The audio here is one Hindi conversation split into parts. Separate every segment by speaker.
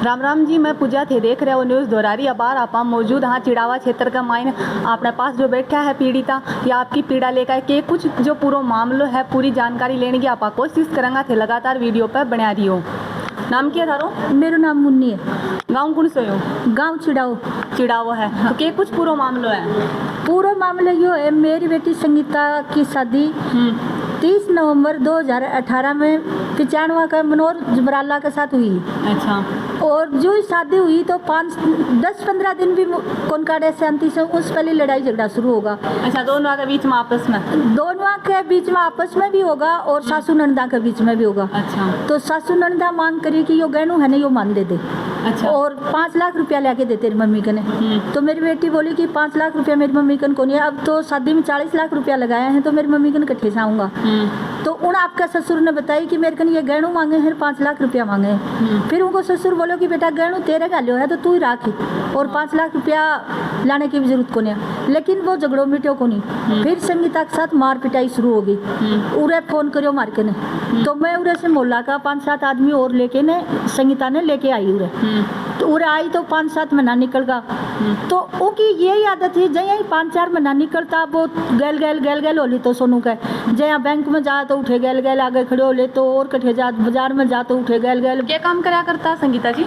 Speaker 1: राम राम जी, मैं पूजा थे देख रहे हो न्यूज़ दोरारी अबार आप मौजूद हाँ चिड़ावा क्षेत्र का माइन अपने पास जो बैठा है पीड़िता या आपकी पीड़ा लेकर के कुछ जो पूरा मामलो है पूरी जानकारी लेने की आप कोशिश करेंगे थे लगातार वीडियो पर बना रही हो। नाम क्या थारो?
Speaker 2: मेरा नाम मुन्नी है।
Speaker 1: गाँव कौन से हो?
Speaker 2: गांव
Speaker 1: चिड़ावो है। तो के कुछ पूरा मामलो है?
Speaker 2: पूरा मामला यो है, मेरी बेटी संगीता की शादी 30 नवंबर 2018 में 95 का मनोहर जुबराला के साथ हुई।
Speaker 1: अच्छा।
Speaker 2: और जो शादी हुई तो 10-15 दिन भी कौन काटे शांति से, उस पहले लड़ाई झगड़ा शुरू होगा।
Speaker 1: अच्छा, दोनों के बीच में आपस में?
Speaker 2: दोनों के बीच में आपस में भी होगा और सासू नंदा के बीच में भी होगा।
Speaker 1: अच्छा।
Speaker 2: तो सासू नंदा मांग करी कि यो गहनू है ना यो मान दे।
Speaker 1: अच्छा।
Speaker 2: और 5 लाख रुपया लेके दे तेरी मम्मी कने। तो मेरी बेटी बोली कि 5 लाख रुपया मेरी मम्मी कन को नहीं है, अब तो शादी में 40 लाख रुपया लगाया है तो मेरी मम्मी कन कट्ठे से आऊँगा। तो उन आपका ससुर ने बताई कि मेरे कन ये गहनू मांगे हैं 5 लाख रुपया मांगे हैं। फिर उनको ससुर बोलो कि बेटा गहनू तेरे गालियो है तो तू ही राख और 5 लाख रुपया लाने की भी जरूरत को नहीं। लेकिन वो झगड़ो मिटो को नहीं। फिर संगीता के साथ मार पिटाई शुरू हो गई। उरे फोन करो मार के ने, तो मैं उरे से मोहल्ला का 5-7 आदमी और लेके ने संगीता ने लेके आई उरे। तो उरे आई तो 5-7 महीना निकल गया। तो उनकी यही आदत है, जहाँ 5-4 महीना निकलता वो गैल होली तो सोनू का जहाँ बैंक में जा तो उठे गैल आगे खड़े हो ले तो और कठे जा बाजार में जा तो उठे गैल।
Speaker 1: क्या काम करा करता संगीता जी?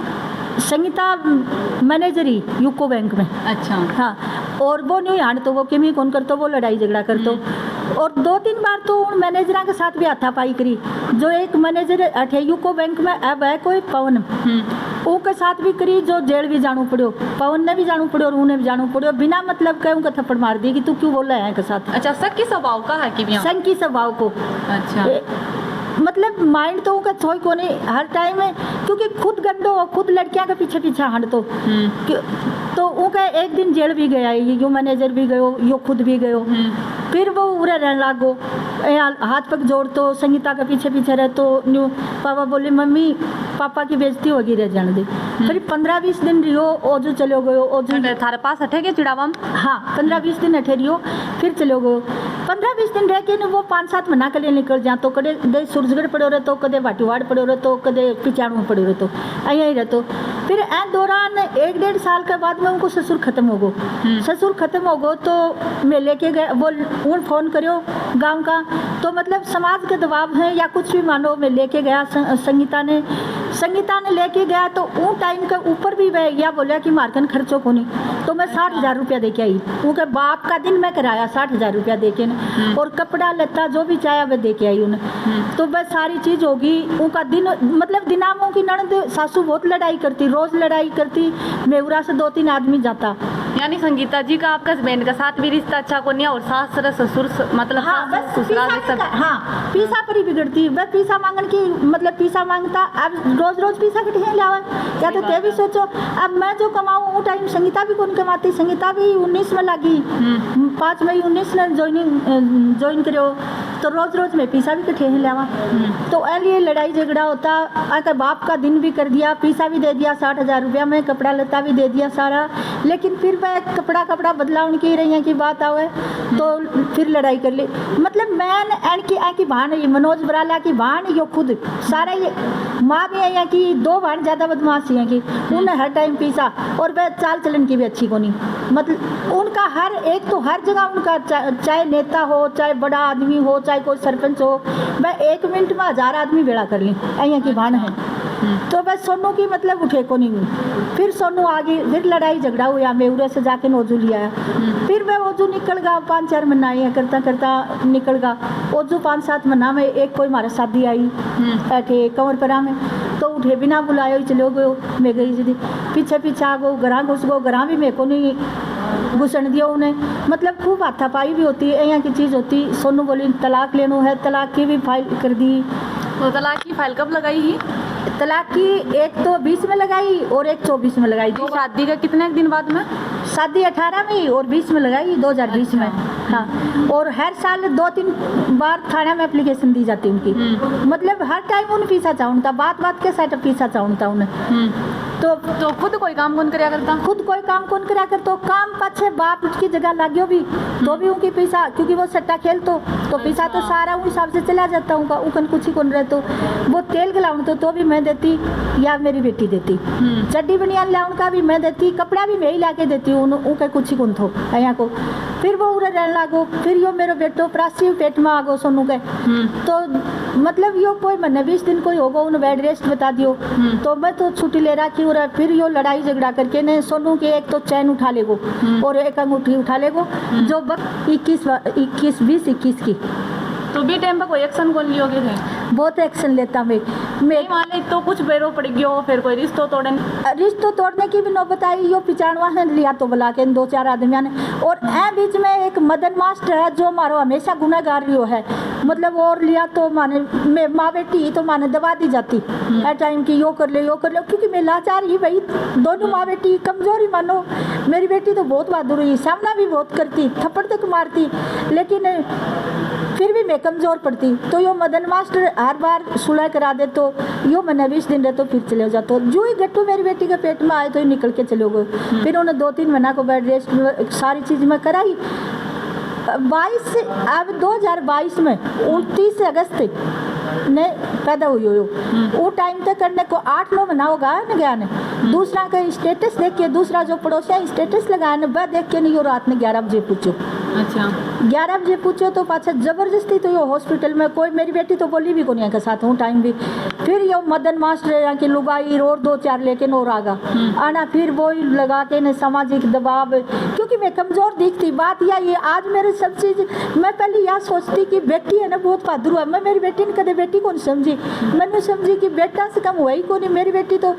Speaker 2: संगीता मैनेजर ही यूको बैंक में।
Speaker 1: अच्छा।
Speaker 2: हाँ, और वो नहीं हाण तो वो केमी कौन करतो, वो लड़ाई झगड़ा करतो। और 2-3 बार तो उन मैनेजर के साथ भी हाथापाई करी। जो एक मैनेजर अठे यूको बैंक में अब है कोई पवन, उनके साथ भी करी, जो जेल भी जाना पड़ो। पवन ने भी जाना पड़ो और उन्हें भी जाना पड़ो, बिना मतलब के उनका थप्पड़ मार दी कि तू क्यों बोल रहा है के साथ।
Speaker 1: अच्छा, संग की स्वभाव का है कि
Speaker 2: संग की स्वभाव को।
Speaker 1: अच्छा।
Speaker 2: मतलब माइंड तो उनका थोड़ी को नहीं हर टाइम में, क्योंकि खुद गंडो खुद लड़कियां के पीछे हट तो उनका एक दिन जेल भी गया, यो मैनेजर भी गयो, यो खुद भी गयो। फिर वो उरे रहने लागो, हाथ पग जोड़ तो संगीता के पीछे रहे तो न्यू पापा बोले मम्मी पापा की बेइज्जती होगी रह जाने दे। फिर 15-20 दिन रियो ओजू चलो गयो। ओजू
Speaker 1: थारे पास अठे के चिड़ावा?
Speaker 2: हाँ, 15-20 दिन अठे रियो, फिर चलो गयो। 15-20 दिन रह के वो 5-7 महीना के लिए निकल जा तो कदे सूरजगढ़ पड़ो रहे तो कदे भाटीवाड़ पड़ो रहे तो कदे पिचाणु पड़ो रहे तो यही रहते। फिर दौरान 1-1.5 साल के बाद में उनको ससुर खत्म हो गो। ससुर खत्म हो गो तो मैं लेके गए, वो उन फोन करो गांव का, तो मतलब समाज के दबाव है या कुछ भी मानो, मैं लेके गया संगीता ने लेके गया तो उन टाइम के ऊपर भी वह या बोला कि मारकन खर्चो को नहीं, तो मैं 60,000 रुपया दे के आई। उनके बाप का दिन मैं कराया 60,000 रुपया दे के न, और कपड़ा लत्ता जो भी चाहे वह दे के आई उन्हें। तो वह सारी चीज़ होगी। उनका दिन मतलब दिनामों की ननद सासू बहुत लड़ाई करती, रोज़ लड़ाई करती, मेवरा से 2-3 आदमी जाता।
Speaker 1: यानी संगीता जी का आपका हस्बैंड का साथ भी रिश्ता अच्छा को नहीं और सास ससुर मतलब
Speaker 2: हाँ, बस पीसा पर ही बिगड़ती। वह पीसा मांगन की मतलब पीसा मांगता, अब रोज पीसा कटे लावा या तो ते भी सोचो। अब मैं जो कमाऊँ वो टाइम संगीता भी कौन कमाती। संगीता भी 19 में लगी, 5 मई 19 ने ज्वाइन करो, तो रोज में पीसा भी कटे लावा। तो लिए लड़ाई झगड़ा होता। अगर बाप का दिन भी कर दिया, पीसा भी दे दिया 60,000 रुपया में, कपड़ा लत्ता भी दे दिया सारा। लेकिन फिर वह कपड़ा बदला उनकी रही की बात आवे तो फिर लड़ाई कर ली। मतलब मैं की बहन है मनोज बराला की बहन, यो खुद सारा ये माँ भी है यहाँ की, 2 बहन ज़्यादा बदमाशी है कि उन्हें हर टाइम पीसा। और वह चाल चलन की भी अच्छी को नहीं, मतलब उनका हर एक तो हर जगह उनका चाहे नेता हो, चाहे बड़ा आदमी हो, चाहे कोई सरपंच हो, वह 1 मिनट में 1000 आदमी बेड़ा कर ली। यहाँ की बहन है। तो बस सोनू की मतलब उठे को नहीं हुई। फिर सोनू आगे फिर लड़ाई झगड़ा हुआ, मैं उरे से जाके ओजू लिया। फिर मैं ओजू निकल गया, 5-4 महीना ये करता निकल गया। ओजू 5-7 महीना में एक कोई हमारे शादी आई ऐठे कंवरपरा में, तो उठे बिना बुलाए चलो गयो। मैं गई जी पीछे आ गो, घरा घुस गो, घरा भी मेरे को नहीं घुसन दिया उन्हें। मतलब खूब हाथापाई भी होती है, यहाँ की चीज़ होती। सोनू बोली तलाक लेनो है, तलाक की भी फाइल कर दी।
Speaker 1: तो तलाक की फाइल कब लगाई ही?
Speaker 2: तलाक की एक तो 20 में लगाई और एक 24 में लगाई।
Speaker 1: तो शादी का कितने दिन बाद में?
Speaker 2: शादी 18 में और 20 में लगाई, 2020 में। हाँ, और हर साल 2-3 बार थाने में एप्लीकेशन दी जाती उनकी। मतलब हर टाइम उन्हें पीसा चाहता, बात बात के साथ पीसा चाहता उन्हें।
Speaker 1: तो खुद कोई काम कौन कराया करता?
Speaker 2: खुद कोई काम कौन करा कर, तो काम पाछे बाप की जगह लाग्यो भी तो भी उनकी पैसा, क्योंकि वो सट्टा खेल तो पैसा तो सारा उस हिसाब से चला जाता उनका, उकन कुछ ही कौन रहे। तो वो तेल गलाउन तो भी मैं देती या मेरी बेटी देती, चड्डी बनियान लाउन का भी मैं देती, कपड़ा भी मैं ही ला के देती हूँ उनके कुछ ही कौन थो यहाँ को। फिर वो उड़े रहने लागो, फिर यो मेरो बेटो प्रासी पेट में आगो सोनू के। तो मतलब यो कोई महीने 20 दिन कोई होगा उन्हें बेड रेस्ट बता दियो, तो मैं तो छुट्टी ले रखी। और फिर यो लड़ाई झगड़ा करके ने सोनू के एक तो चैन उठा लेगो और एक अंगूठी उठा लेगो, जो वक्त 20-21 की।
Speaker 1: तो भी टाइम पर कोई एक्शन कौन लियोगे थे?
Speaker 2: बहुत एक्शन लेता मैं
Speaker 1: माने तो कुछ बेरो पड़ गयो, फिर कोई रिश्तों
Speaker 2: तोड़ने की भी नौबत आई। यो पिचानवा है लिया तो बुला के 2-4 आदमियों ने। और ए बीच में एक मदन मास्टर है जो मारो हमेशा गुनाहगार रियो है, मतलब और लिया तो माने माँ बेटी तो माने दबा दी जाती है टाइम की, यो कर ले क्योंकि मैं लाचार ही भाई, दोनों माँ बेटी कमजोरी मानो। मेरी बेटी तो बहुत बहादुर हुई, सामना भी बहुत करती, थप्पड़ तक मारती, लेकिन फिर भी मैं कमजोर पड़ती। तो यो मदन मास्टर हर बार सुलह करा दे, तो यो मैंने 20 दिन रहे तो फिर चले जाते। जो ही गट्टू मेरी बेटी के पेट में आए तो ही निकल के चले गए। फिर उन्हें 2-3 महीना को बेड रेस्ट सारी चीज़ में कराई। 2022 में 29 अगस्त ने पैदा हुई हो, वो टाइम तक करने को 8-9 महीना होगा न गया ने। दूसरा का स्टेटस देख के, दूसरा जो पड़ोसिया स्टेटस लगाया न वह देख के नहीं, यो रात में 11 बजे पूछो।
Speaker 1: अच्छा,
Speaker 2: 11 बजे पूछो तो पाछा जबरदस्ती तो यो हॉस्पिटल में कोई, मेरी बेटी तो बोली भी कोनी के साथ हूँ टाइम भी। फिर यो मदन मास्टर यहाँ की लुगाई और 2-4 लेके नोर आगा आना, फिर वो लगा के ने सामाजिक दबाव, क्योंकि मैं कमजोर दिखती। बात यह ये आज मेरे सब चीज़, मैं पहले यह सोचती कि बेटी है ना बहुत बहादुर हुआ, मैं मेरी बेटी ने कदे बेटी को नहीं समझी, मैंने समझी कि बेटा से कम हुआ ही को नहीं। मेरी बेटी तो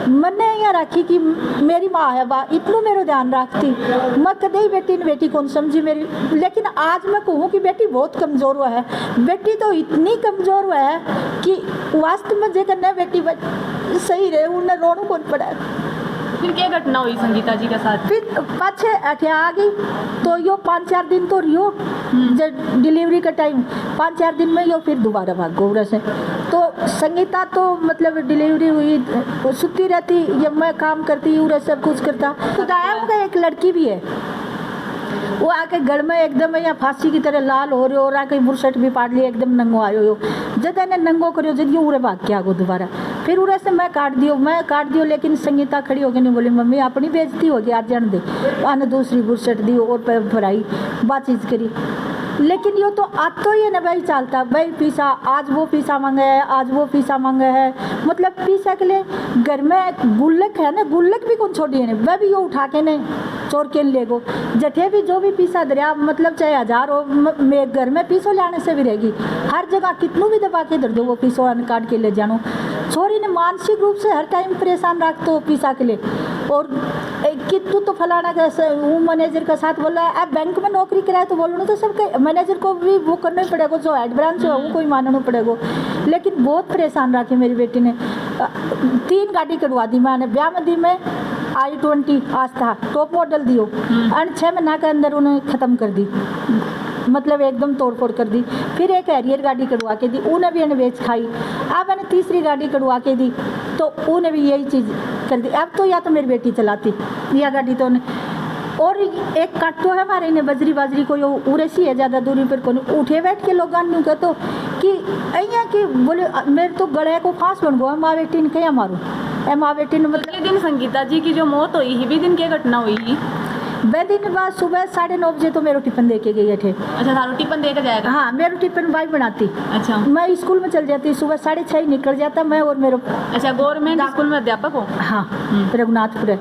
Speaker 2: मैंने यहाँ रखी कि मेरी माँ है बा, इतना मेरा ध्यान रखती, मैं कदे ही बेटी को नहीं समझी मेरी। लेकिन आज मैं कहूँ कि बेटी बहुत कमज़ोर हुआ है, बेटी तो इतनी कमज़ोर हुआ है कि वास्तव में जेकर न बेटी सही रहे उन्हें रोना कौन पड़ा।
Speaker 1: फिर क्या घटना हुई संगीता जी के साथ?
Speaker 2: फिर पाछे अठिया आ गई तो यो 5-4 दिन तो रियो, जब डिलीवरी का टाइम 5-4 दिन में यो फिर दोबारा भाग गो उरे से। तो संगीता तो मतलब डिलीवरी हुई सुती रहती, ये मैं काम करती उरे सब कुछ करता। तो गाया उनका एक लड़की भी है, वो आके गड़ में एकदम यहाँ फांसी की तरह लाल हो रहे हो, और आके बुरशट भी पाट लिया, एकदम नंगो आयो हो। जब ने नंगो करियो जब उरे भाग के आगो दोबारा, फिर उरे से मैं काट दियो। लेकिन संगीता खड़ी होके नहीं बोली मम्मी अपनी बेइज्जती हो गई, आज जान दे। आने दूसरी बुरशट दी और भराई बात चीज़ करी। लेकिन यो तो आज तो ये ना भाई चलता भाई पीसा, आज वो पीसा मांगे है, आज वो पीसा मांगे है, मतलब पीसा के लिए घर में गुल्लक है ना, गुल्लक भी कौन छोड़ी है, वह भी यो उठा के नहीं चोर के ले गो। जठे भी जो भी पीसा दरिया, मतलब चाहे 1000 हो, घर में पीसो लाने से भी रहेगी, हर जगह कितनों भी दबा के दर दो वो पीसो काट के ले जानो। छोरी ने मानसिक रूप से हर टाइम परेशान रख तो पीसा के लिए। और कि तू फलाना कैसे वो मैनेजर के साथ बोला है, अब बैंक में नौकरी कराए तो बोलो ना, तो सब मैनेजर को भी वो करना ही पड़ेगा, जो हेड ब्रांच है वो कोई मानना पड़ेगा। लेकिन बहुत परेशान रखी मेरी बेटी ने। 3 गाड़ी कटवा दी मैंने, ब्याह में दी मैं i20 आस्था टॉप मॉडल दियो, और 6 महीना के अंदर उन्हें ख़त्म कर दी, मतलब एकदम तोड़ फोड़ कर दी। फिर एक हैरियर गाड़ी कटवा के दी, उन्हें भी बेच खाई। अब मैंने तीसरी गाड़ी कटवा के दी तो उन्हें भी यही चीज़ कर दी। अब तो या तो मेरी बेटी चलाती या गाड़ी तो उन्हें। और एक काटो है हमारे ने बाजरी को, उरे सी है ज़्यादा दूरी पर को उठे बैठ के लोग यूँ कहते कि अइया कि बोले मेरे तो गले को फांस बन गया, माँ बेटी ने क्या मारूँ, माँ बेटी ने। मतलब
Speaker 1: दिन संगीता जी की जो मौत हुई ही भी दिन क्या घटना हुई?
Speaker 2: वह दिन बाद सुबह 9:30 बजे तो मेरा टिफिन दे के गई थे।
Speaker 1: अच्छा, सारा टिफिन दे के जाएगा?
Speaker 2: हाँ, मेरा टिफिन वाइफ बनाती।
Speaker 1: अच्छा,
Speaker 2: मैं स्कूल में चल जाती, सुबह 6:30 निकल जाता मैं और मेरा।
Speaker 1: अच्छा, गवर्नमेंट स्कूल में अध्यापक हो?
Speaker 2: हाँ, रघुनाथपुर।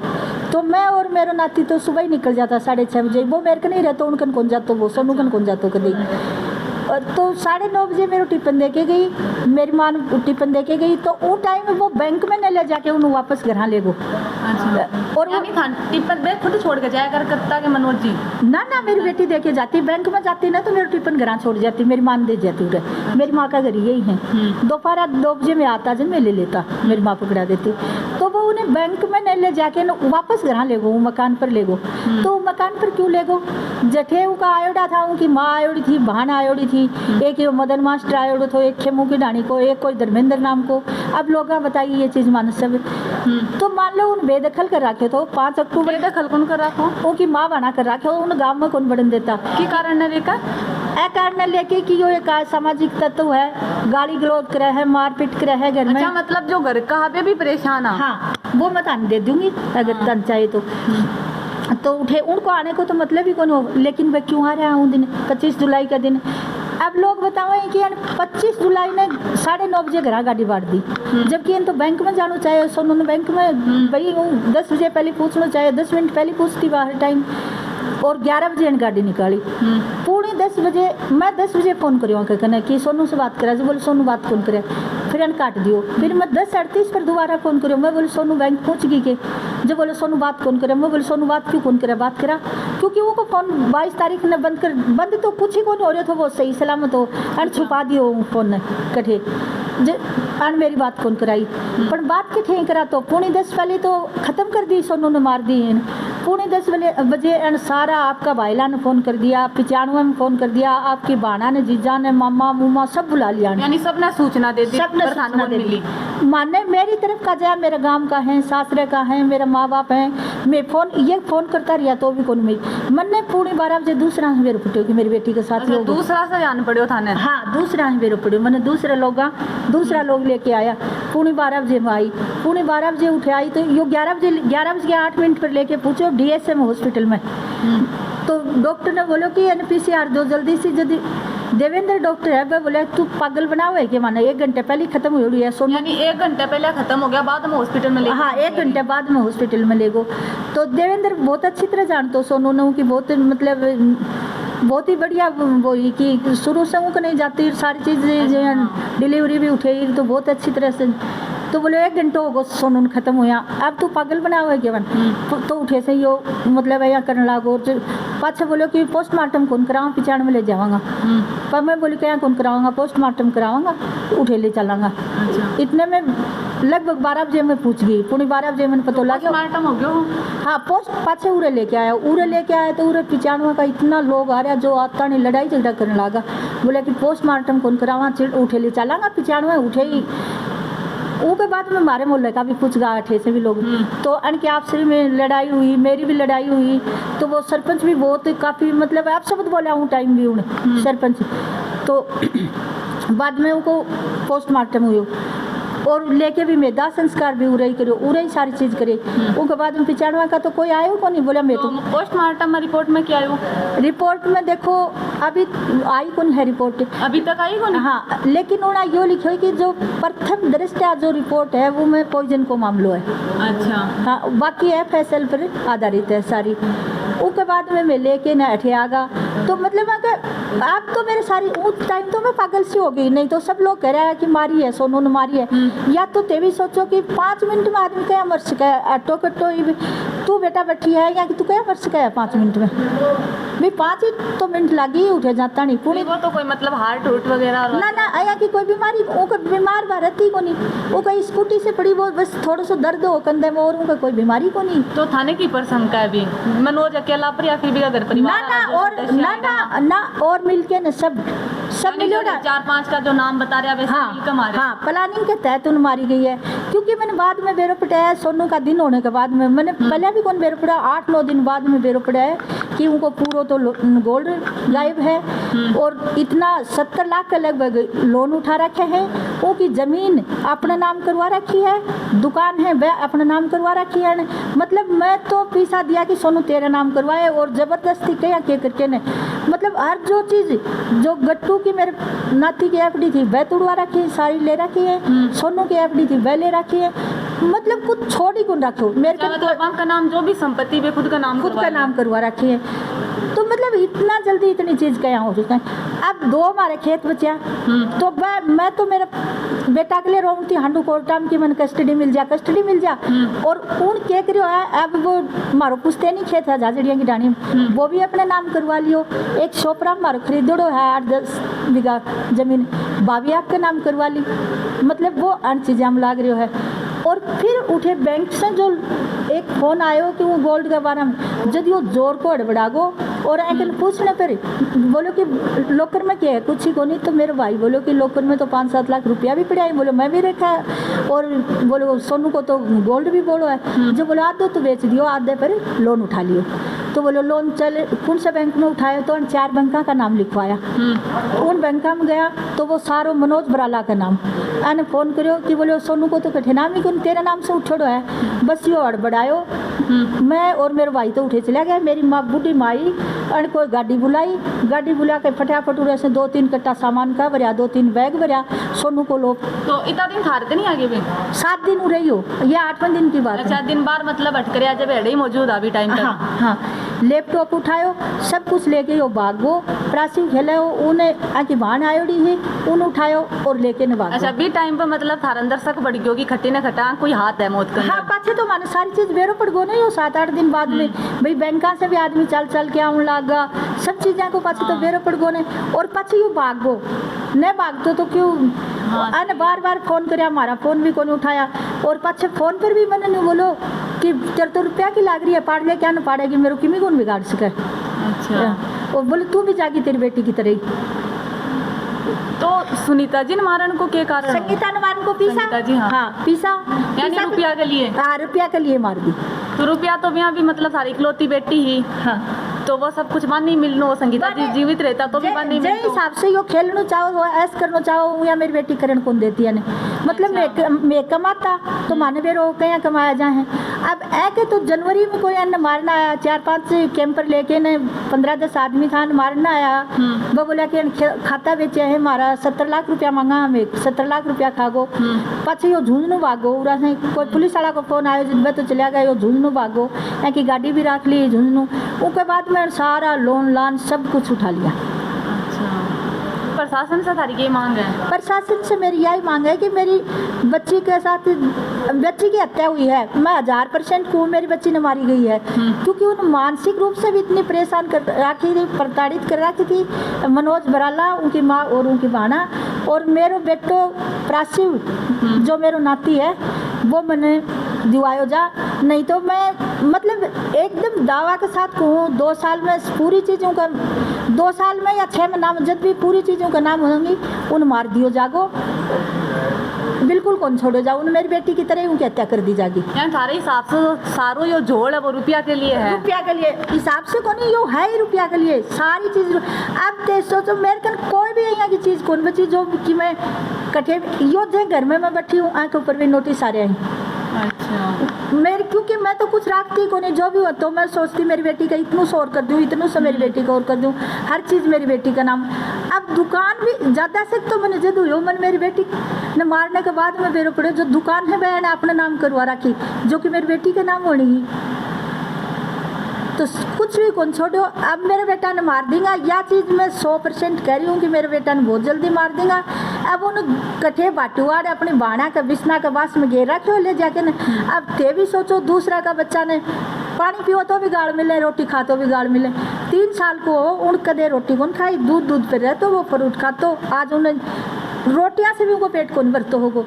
Speaker 2: तो मैं और मेरा नाती तो सुबह ही निकल जाता 6:30 बजे। वो मेरे को नहीं रहता, उनकन कौन जाता, वो सोनूकन कौन जाता कभी। तो 9:30 बजे मेरा टिफिन दे के गई, मेरी माँ टिफिन दे के गई। तो वो टाइम में वो बैंक में न ले जाके उन्हें वापस घर ले गो।
Speaker 1: अच्छा, और वो टिफिन बैग खुद छोड़ के जाया करता के मनोज जी?
Speaker 2: ना मेरी बेटी दे के जाती, बैंक में जाती ना तो मेरा टिफिन घर छोड़ जाती, मेरी माँ दे जाती उधर। मेरी माँ का घर यही है। दोपहर 2 बजे में आता जब मैं ले लेता, मेरी माँ पकड़ा देती। तो वो उन्हें बैंक में नहीं ले जाके न वापस घर ले गो, मकान पर ले गो। तो मकान पर क्यों ले गो? जठे का आयोडा था, उनकी माँ आयोड़ी थी, बहन आयोड़ी थी, एक ये मदन मास्टर आयोड़ो थो, एक खेमू की डाणी को, एक कोई धर्मेंद्र नाम को। अब लोग बताइए ये चीज मानो सब। तो मान लो उन बेदखल कर रखे तो 5 अक्टूबर
Speaker 1: बेदखल कौन कर रखो?
Speaker 2: उनकी माँ बना कर रखे, उन गाँव में कौन बढ़न देता
Speaker 1: की कारण लेकर
Speaker 2: ए कारण लेके कि यो एक सामाजिक तत्व है, गाली गलौज करे है, मारपीट करे है घर में।
Speaker 1: अच्छा, मतलब जो घर का है भी परेशान है।
Speaker 2: हाँ, वो मैं तान दे दूंगी अगर तन चाहिए तो उठे उनको आने को तो मतलब ही कौन हो, लेकिन वह क्यों आ रहा हूँ दिन 25 जुलाई का दिन। अब लोग बताओ कि 25 जुलाई ने 9:30 बजे घर गाड़ी बांट दी, जबकि इन तो बैंक में जाना चाहिए। सोनू ने बैंक में भाई 10 बजे पहले पूछना चाहिए, 10 मिनट पहले पूछती बाहर टाइम, और 11 बजे इन गाड़ी निकाली। पूरी 10 बजे मैं 10 बजे फ़ोन करियो कहने कि सोनू से बात करा, जो बोले सोनू बात कौन करे, फिर इन काट दियो। फिर मैं 10:38 पर दोबारा फ़ोन करियो, मैं बोले सोनू बैंक पहुँच गई के, जो बोले सोनू बात कौन करे, मैं बोले सोनू बात क्यों कौन करे, बात करा क्योंकि वो को फ़ोन 22 तारीख ने बंद तो कुछ ही कौन हो रहा था, वो सही सलामत हो अन छुपा दियो फ़ोन ने कठे अन मेरी बात कौन कराई। पर बात के ठेक करा तो 9:45 पहले तो ख़त्म कर दी, सोनू ने मार दी। 9:45 बजे एंड सारा आपका भाईला ने फ़ोन कर दिया, 95 में फ़ोन कर दिया, आपकी बाना ने, जीजा ने, मामा मुमा सब बुला लिया,
Speaker 1: यानी सबने सूचना दे दी,
Speaker 2: सबने सूचना दे दी। माने मेरी तरफ का जाए, मेरे गांव का है, सासरे का है, मेरा माँ बाप है, मैं फ़ोन करता रहा तो भी कौन मेरी मन ने 12:30 बजे दूसरा मेरे पुटियो कि मेरी बेटी के साथ लोग
Speaker 1: दूसरा से जान पड़ो थाने।
Speaker 2: हाँ, दूसरा ही मेरे पड़ो, मैंने दूसरा लोग लेके आया। 12:15 बजे में आई, 12:15 बजे उठे आई तो यो 11 बजे 8 मिनट पर लेके पूछो DSM हॉस्पिटल में। तो डॉक्टर ने बोलो कि PCR दो जल्दी से, जल्दी देवेंद्र डॉक्टर है, वह बोले तू पागल बनाओ है कि माना 1 घंटे पहले खत्म हो रही है सोनू,
Speaker 1: यानी 1 घंटे पहले खत्म हो गया, बाद में हॉस्पिटल में ले।
Speaker 2: हाँ, 1 घंटे बाद में हॉस्पिटल में ले गो। तो देवेंद्र बहुत अच्छी तरह जानते सोनू ने कि बहुत मतलब बहुत ही बढ़िया वो ही कि शुरू से उनको नहीं जाती सारी चीज़, डिलीवरी भी उठे तो बहुत अच्छी तरह से। तो बोले 1 घंटा होगा सोनू खत्म हुआ, अब तू पागल बना हुआ है केवन। तो उठे से यो मतलब यहाँ करने लागो। पाछे बोलो कि पोस्टमार्टम कौन कराऊँ, 95 में ले जाऊँगा। पर मैं बोली क्या कौन कराऊँगा, पोस्टमार्टम कराऊँगा, उठे ले चलाऊँगा। इतने में लगभग 12 बजे मैं पूछ गई, 12:15 बजे मैंने पता लगा
Speaker 1: पोस्टमार्टम हो गया।
Speaker 2: हाँ, पोस्ट पाछे उरे लेके आया तो उरे 95 का इतना लोग आ रहा जो आता नहीं, लड़ाई झगड़ा करने लगा। बोले कि पोस्टमार्टम कौन करावा, उठे ले चलाऊँगा। 95 उठे ही उसके बाद में हमारे मोहल्ले का भी कुछ गाँठ से भी लोग तो अनके आपसे में लड़ाई हुई, मेरी भी लड़ाई हुई। तो वो सरपंच भी बहुत काफ़ी मतलब आप शब्द बोला हूँ टाइम भी उन्हें सरपंच। तो बाद में उनको पोस्टमार्टम हुई और लेके भी मैं दाह संस्कार भी उरे ही करो, उरे ही सारी चीज़ करे। उसके बाद में 95 का तो कोई आयो को नहीं, बोला मैं तो
Speaker 1: पोस्टमार्टम में रिपोर्ट में क्या आयो?
Speaker 2: रिपोर्ट में देखो अभी आई कौन है रिपोर्ट,
Speaker 1: अभी तक आई कौन?
Speaker 2: हाँ, लेकिन उन्होंने यो लिखो कि जो प्रथम दृष्टया जो रिपोर्ट है वो में पॉइजन को मामलो है।
Speaker 1: अच्छा।
Speaker 2: हाँ, बाकी FSL पर आधारित है सारी। उसके बाद में मैं लेके न हटे आगा। तो मतलब अगर आप तो मेरे सारी उस टाइम तो मैं पागल सी हो गई, नहीं तो सब लोग कह रहे हैं कि मारी है सोनू ने मारी है। या तो ते भी सोचो कि 5 मिनट में आदमी क्या मर सका है, ऑटो कटो तू बेटा बैठी है या कि तू क्या मर सका है 5 मिनट में भी 5 ही तो मिनट लगी उठे जाता नहीं पूरी।
Speaker 1: वो तो कोई मतलब हार्ट हुट वगैरह
Speaker 2: ना आया कि कोई बीमारी वो बीमार रहती को नहीं, वो कहीं स्कूटी से पड़ी वो बस थोड़ा सा दर्द हो कंधे में और उनका कोई बीमारी को नहीं।
Speaker 1: तो थाने की प्रसंग का भी मनोज अकेला पर या फिर भी घर परिवार
Speaker 2: ना और मिलके न सब मिलो ना
Speaker 1: 4-5 का जो नाम बता रहे वैसे मिलकर मारे।
Speaker 2: हाँ, प्लानिंग के तहत उन मारी गई है। क्योंकि मैंने बाद में बेरो पटाया सोनू का दिन होने के बाद में मैंने पहले भी कौन बेरो पड़ा 8-9 दिन बाद में बेरो पड़ा है कि उनको पूरा तो गोल्ड गायब है और इतना 70 लाख के लगभग लोन उठा रखे हैं। उनकी ज़मीन अपना नाम करवा रखी है, दुकान है वह अपना नाम करवा रखी है। मतलब मैं तो पैसा दिया कि सोनू तेरा नाम करवाए और ज़बरदस्ती क्या करके ने मतलब हर जो चीज़ जो गट्टू की मेरे नाती की FD थी वह तोड़वा रखी है, सारी ले रखी है। सोनू की FD थी वह ले रखी है। मतलब कुछ छोड़ ही कौन रखो मेरे
Speaker 1: मतलब का नाम जो भी संपत्ति भी खुद का नाम
Speaker 2: करवा रखी है। तो मतलब इतना जल्दी इतनी चीज़ क्या हो चुका है। अब 2 हमारे खेत बचा तो मैं तो मेरा बेटा के लिए रोक थी हांडू कोर्टाम की मैंने कस्टडी मिल जा और उन के करियो है। अब वो मारो पुश्ते नहीं खेत है झाझड़िया की डाणी वो भी अपने नाम करवा लियो। एक छोपरा मारो खरीदो है 8-10 बीघा जमीन भाभी आपके नाम करवा ली। मतलब वो अन्य चीज़ें हम लाग रही है और फिर उठे बैंक से जो एक फ़ोन आयो कि वो गोल्ड के बारे में यदि वो जोर को हड़बड़ा गो और आके पूछने पर बोलो कि लॉकर में क्या है, कुछ ही को नहीं। तो मेरे भाई बोलो कि लॉकर में तो 5-7 लाख रुपया भी पड़ा है। बोलो मैं भी रखा है, और बोलो सोनू को तो गोल्ड भी बोलो है। जो बोलो आधे तो बेच दियो, आधे पर लोन उठा लियो। तो बोलो लोन चले कौन से बैंक में उठाया, तो 4 बैंकों का नाम लिखवाया। उन बैंकों में गया तो वो सारो मनोज बराला का नाम आने फ़ोन करो कि बोलो सोनू को तो कठे नाम ही कौन तेरा नाम से उठोड़ो है। बस यो हड़बड़ायो, मैं और मेरे भाई तो उठे चला गया। मेरी माँ बूढ़ी माई और कोई गाड़ी बुलाई, गाड़ी बुला के फटाफट उड़े से 2-3 कट्टा सामान का भरिया, 2-3 बैग भरिया। सोनू को लो
Speaker 1: तो इतना दिन खाते नहीं आगे भी
Speaker 2: 7 दिन उड़े हो, ये 8वें दिन की बात है।
Speaker 1: अच्छा, दिन बार मतलब अटकर जब एड़े ही मौजूद अभी टाइम तक।
Speaker 2: हाँ हाँ, लैपटॉप उठायो, सब कुछ लेके यो भागो। प्राची खेले उन्हें आके बाण आयोड़ी है, उन उठायो और लेके न भागो।
Speaker 1: अच्छा, भी टाइम पर मतलब थार अंदर शक बढ़ गयो कि खट्टी न खटा कोई हाथ है मौत का।
Speaker 2: हाँ, पाछे तो माने सारी चीज बेरो पड़ गो नहीं हो। 7-8 दिन बाद में भाई बैंका से भी आदमी चल के आउन लागा, सब चीजें को पाछे तो बेरो पड़ गो ने। और पाछे यू भागो न भागतो तो क्यों आने बार फोन करे, हमारा फोन भी कोने उठाया। और पाछे फोन पर भी मैंने नहीं बोलो कि तेरे तो रुपया की लाग रही है, पाड़ ले क्या न पाड़ेगी, मेरे किमी कौन बिगाड़ सके।
Speaker 1: अच्छा,
Speaker 2: और बोले तू भी जागी तेरी बेटी की तरह ही।
Speaker 1: तो सुनीता जी ने मारन को क्या कारण?
Speaker 2: संगीता ने मारन को पीसा।
Speaker 1: संगीता जी, हाँ
Speaker 2: पीसा
Speaker 1: यानी रुपया के लिए।
Speaker 2: हाँ, रुपया के लिए मार दी।
Speaker 1: तो रुपया तो यहाँ भी मतलब सारी इकलौती बेटी ही।
Speaker 2: हाँ,
Speaker 1: तो वो सब कुछ मान नहीं मिलनो। संगीता जी जीवित रहता तो भी मान नहीं मिलनो।
Speaker 2: हिसाब से यो खेलना चाहो, वो ऐस करना चाहो, या मेरी बेटी करण कौन देती है ने। मतलब मैं कमाता तो माने बेरो कहीं कमाया जाए। अब ऐके तो जनवरी में कोई अन्य मारना आया, 4-5 कैंपर लेके ने 15-10 आदमी था मारना आया। वो बोला कि खाता बेचे है हमारा 70 लाख रुपया मांगा, हमें 70 लाख रुपया खागो। पछे यो झुंझुनू भागो, उरा से कोई पुलिस वाला को फोन आयो जिनमें तो चला गया यो झुंझुनू भागो, यहाँ की गाड़ी भी रख ली झुंझुनू। उसके बाद में सारा लोन लान सब कुछ उठा लिया।
Speaker 1: प्रशासन से तारीख मांग है?
Speaker 2: प्रशासन से मेरी यही मांग है कि मेरी बच्ची के साथ बच्ची की हत्या हुई है, मैं 1000% को मेरी बच्ची ने मारी गई है। क्योंकि उन मानसिक रूप से भी इतनी परेशान कर रखी थी, प्रताड़ित कर रखी थी मनोज बराला, उनकी माँ और उनकी बाना। और मेरे बेटो प्राची जो मेरो नाती है वो मैंने दिवायो जा, नहीं तो मैं मतलब एकदम दावा के साथ कहूँ 2 साल में पूरी चीज़ों का 2 साल में या 6 महीना में जब भी पूरी चीज़ों का नाम होंगी उन मार दियो जागो, बिल्कुल कौन छोड़ो जाओ। उन मेरी बेटी की तरह उनकी हत्या कर दी जाएगी।
Speaker 1: यानी सारे हिसाब से सारो यो जोड़ है वो रुपया के लिए है।
Speaker 2: रुपया के लिए हिसाब से कौन यो है ही रुपया के लिए सारी चीज़। अब ते सोचो मेरे कन कोई भी यहाँ की चीज़ कौन बची जो कि मैं कठे यो जे घर में मैं बैठी हूँ, आँख ऊपर भी नोटिस आ रहे हैं।
Speaker 1: अच्छा,
Speaker 2: मेरी क्योंकि मैं तो कुछ रखती को नहीं, जो भी हो तो मैं सोचती मेरी बेटी का इतनू शोर कर दूँ, इतनू से मेरी बेटी का और कर दूँ, हर चीज़ मेरी बेटी का नाम। अब दुकान भी ज़्यादा से तो मैंने जद हुई मैंने मेरी बेटी ने मारने के बाद में बेरो पड़े जो दुकान है मैंने अपना नाम करवा रखी जो कि मेरी बेटी का नाम होनी ही। तो कुछ भी कौन छोड़ो, अब मेरे बेटा ने मार देगा, या चीज़ मैं 100% कह रही हूँ कि मेरे बेटा ने बहुत जल्दी मार देगा। अब उन कठे बाटुआड़ अपनी बाणा का बिस्ना का बास में घेर रखे हो ले जाके न। अब ते भी सोचो दूसरा का बच्चा ने पानी पियो तो भी गाड़ मिले, रोटी खा तो भी गाड़ मिले। 3 साल को उन कदे रोटी कौन खाई, दूध पे रह तो वो फ्रूट खा तो आज उन्हें रोटियां से भी उनको पेट कौन भरतो होगो।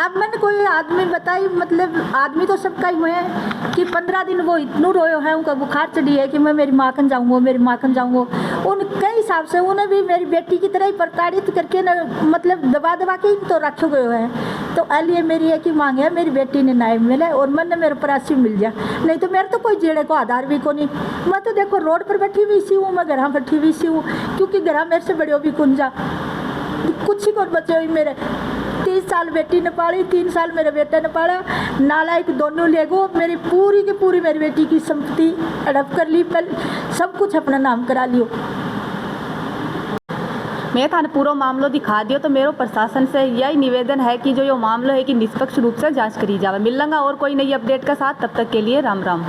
Speaker 2: अब मैंने कोई आदमी बताई, मतलब आदमी तो सबका ही हुए हैं कि 15 दिन वो इतनू रोयो है, उनका बुखार चढ़ी है कि मैं मेरी माँ कन जाऊँगा, मेरी माँ कन जाऊँगा। उन कई हिसाब से उन्हें भी मेरी बेटी की तरह ही प्रताड़ित करके न मतलब दबा के तो रखे गए हैं। तो अलिए मेरी एक ही मांग है, मेरी बेटी ने न्याय मिले और मन मेरे परासी मिल जाए, नहीं तो मेरे तो कोई जेड़े को आधार भी को नहीं। मैं तो देखो रोड पर बैठी हुई सी हूँ, मैं घर बैठी हुई सी हूँ, क्योंकि घर मेरे से बड़े भी कुंजा कुछ ही कौन बचे हुई। मेरे 30 साल बेटी ने पाली, 3 साल मेरे बेटे ने पाला, नालायक दोनों ले गो। मेरी पूरी की पूरी मेरी बेटी की संपत्ति हड़प कर ली, पहले सब कुछ अपना नाम करा लियो।
Speaker 1: मैं थाने पूरा मामलो दिखा दियो। तो मेरे प्रशासन से यही निवेदन है कि जो ये मामला है कि निष्पक्ष रूप से जांच करी जाए। मिलेंगे और कोई नई अपडेट के साथ, तब तक के लिए राम राम।